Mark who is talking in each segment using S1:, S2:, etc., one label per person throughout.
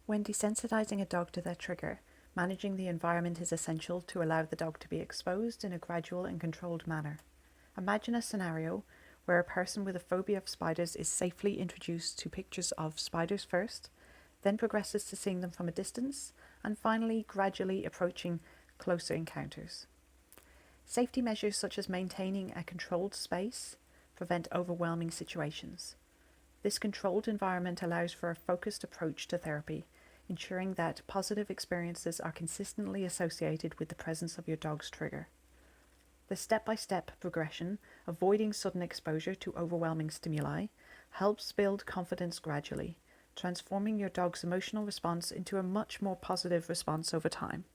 S1: When desensitizing a dog to their trigger, managing the environment is essential to allow the dog to be exposed in a gradual and controlled manner. Imagine a scenario where a person with a phobia of spiders is safely introduced to pictures of spiders first, then progresses to seeing them from a distance, and finally gradually approaching closer encounters. Safety measures such as maintaining a controlled space prevent overwhelming situations. This controlled environment allows for a focused approach to therapy, ensuring that positive experiences are consistently associated with the presence of your dog's trigger. The step-by-step progression, avoiding sudden exposure to overwhelming stimuli, helps build confidence gradually, transforming your dog's emotional response into a much more positive response over time.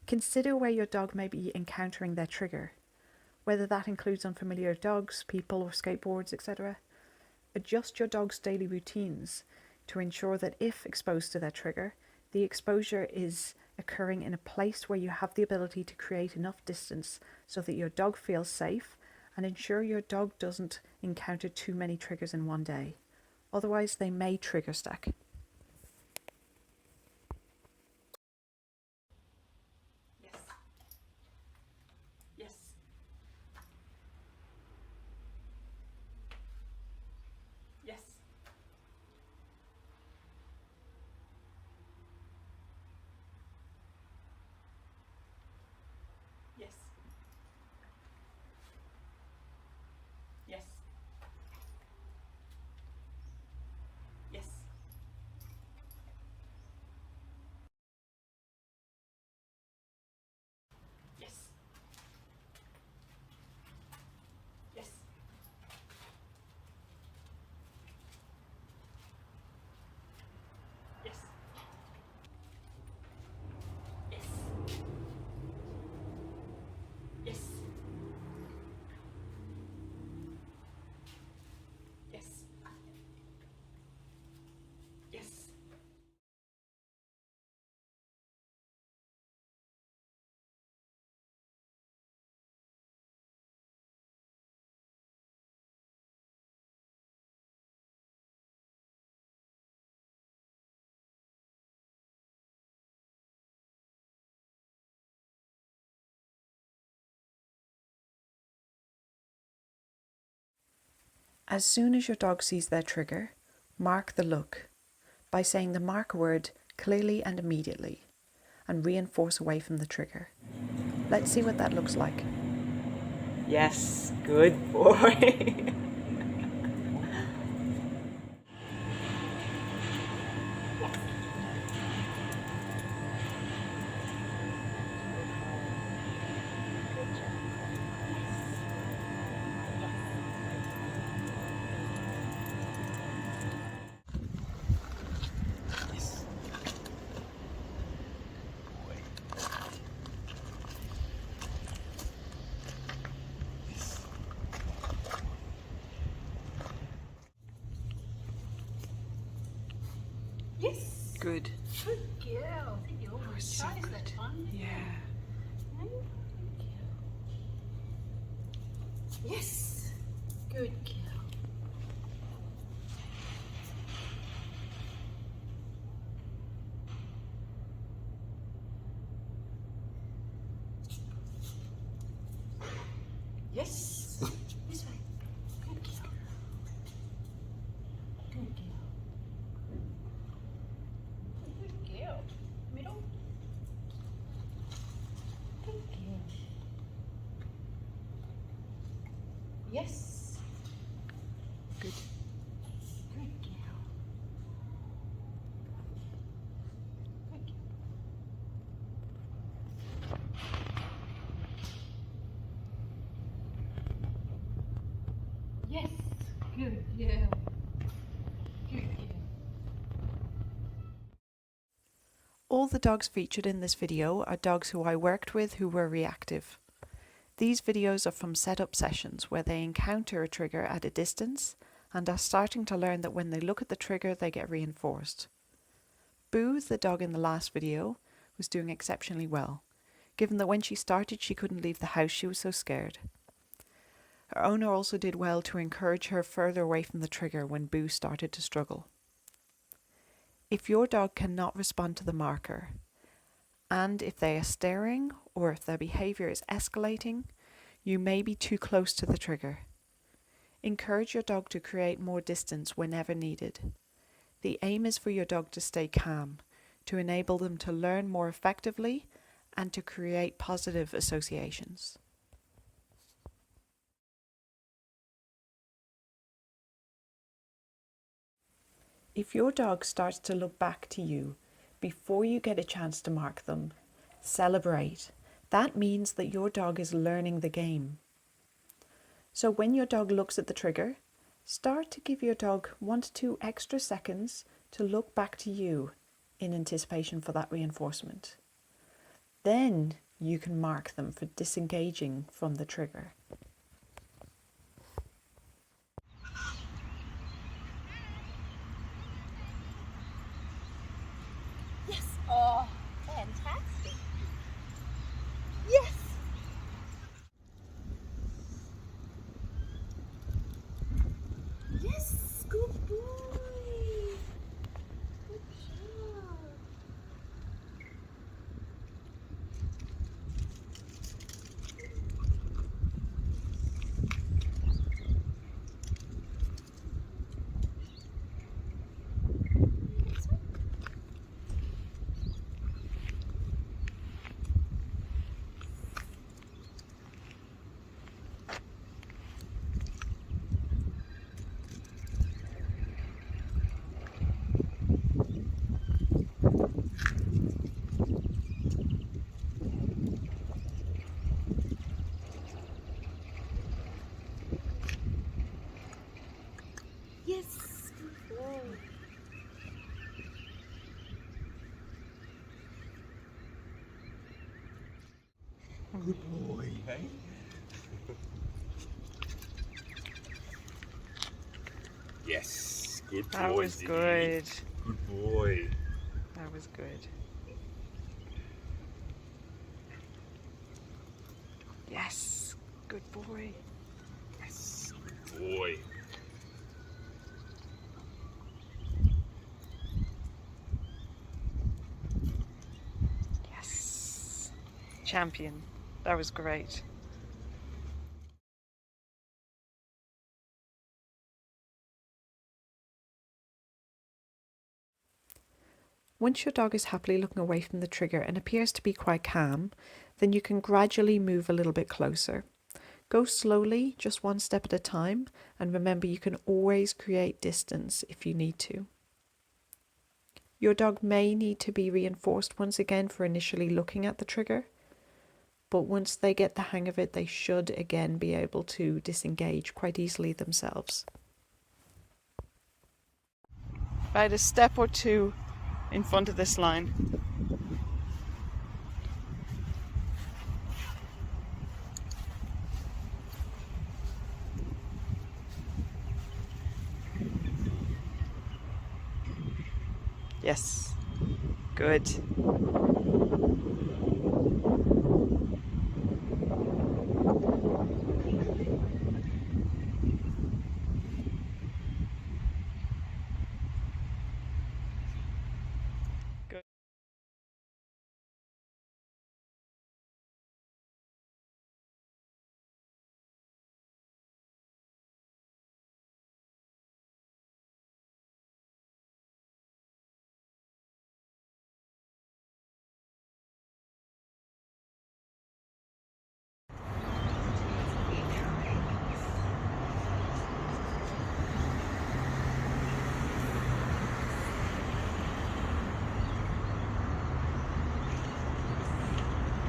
S1: Consider where your dog may be encountering their trigger, whether that includes unfamiliar dogs, people or skateboards, etc. Adjust your dog's daily routines to ensure that if exposed to their trigger, the exposure is occurring in a place where you have the ability to create enough distance so that your dog feels safe, and ensure your dog doesn't encounter too many triggers in one day. Otherwise, they may trigger stack.
S2: Yes. Yes. Yes. Yes. Yes. Yes. Yes. Yes. Yes. Yes. Yes. Yes.
S1: As soon as your dog sees their trigger, mark the look by saying the mark word clearly and immediately, and reinforce away from the trigger. Let's see what that looks like.
S2: Yes. Good boy. Yes.
S1: Good.
S2: Good girl. I think you almost
S1: So
S2: tries
S1: good.
S2: that one.
S1: Yeah.
S2: Yes. Good girl. Yes. This way. Good girl. Good girl. Good girl. Middle. Good girl. Yes.
S1: Good.
S2: Good girl. Good girl. Yes. Good girl. Good girl.
S1: All the dogs featured in this video are dogs who I worked with who were reactive. These videos are from setup sessions where they encounter a trigger at a distance and are starting to learn that when they look at the trigger they get reinforced. Boo, the dog in the last video, was doing exceptionally well, given that when she started she couldn't leave the house, she was so scared. Her owner also did well to encourage her further away from the trigger when Boo started to struggle. If your dog cannot respond to the marker, and if they are staring or if their behaviour is escalating, you may be too close to the trigger. Encourage your dog to create more distance whenever needed. The aim is for your dog to stay calm, to enable them to learn more effectively and to create positive associations. If your dog starts to look back to you before you get a chance to mark them, celebrate. That means that your dog is learning the game. So when your dog looks at the trigger, start to give your dog 1 to 2 extra seconds to look back to you in anticipation for that reinforcement. Then you can mark them for disengaging from the trigger.
S2: Yes. Oh, fantastic. Yes. Yes. Good boy. Good job. Yes. Good boy.
S3: Good boy, hey? Yes, good boy.
S1: That was good.
S3: Good boy.
S1: That was good. Yes, good boy.
S3: Yes, good boy.
S1: Yes. Champion. That was great. Once your dog is happily looking away from the trigger and appears to be quite calm, then you can gradually move a little bit closer. Go slowly, just 1 step at a time, and remember you can always create distance if you need to. Your dog may need to be reinforced once again for initially looking at the trigger, but once they get the hang of it, they should again be able to disengage quite easily themselves. About a step or 2 in front of this line. Yes, good. Good.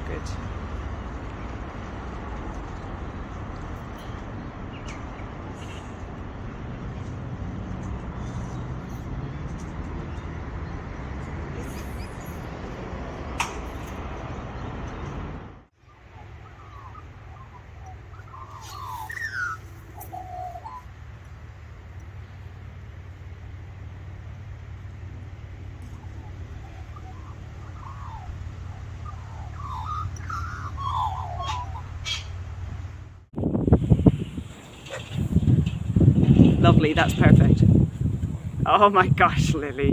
S1: Good. Lovely, that's perfect. Oh my gosh, Lily.